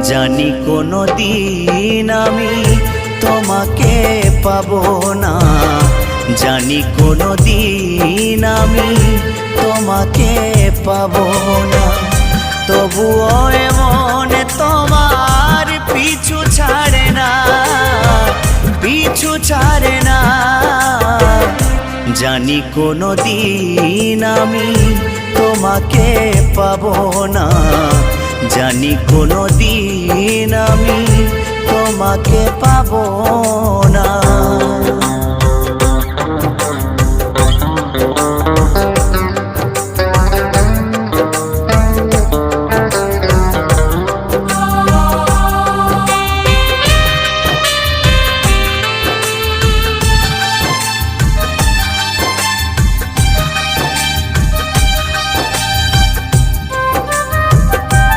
জানি কোনো দিন আমি তোমাকে পাবো না, জানি কোনো দিন আমি তোমাকে পাবো না। তবুও এমন তোমার পিছু ছাড়ে না, পিছু ছাড়ে না। জানি কোনো দিন আমি তোমাকে পাবো না, জানি কোনো দিন আমি তোমাকে পাবো না।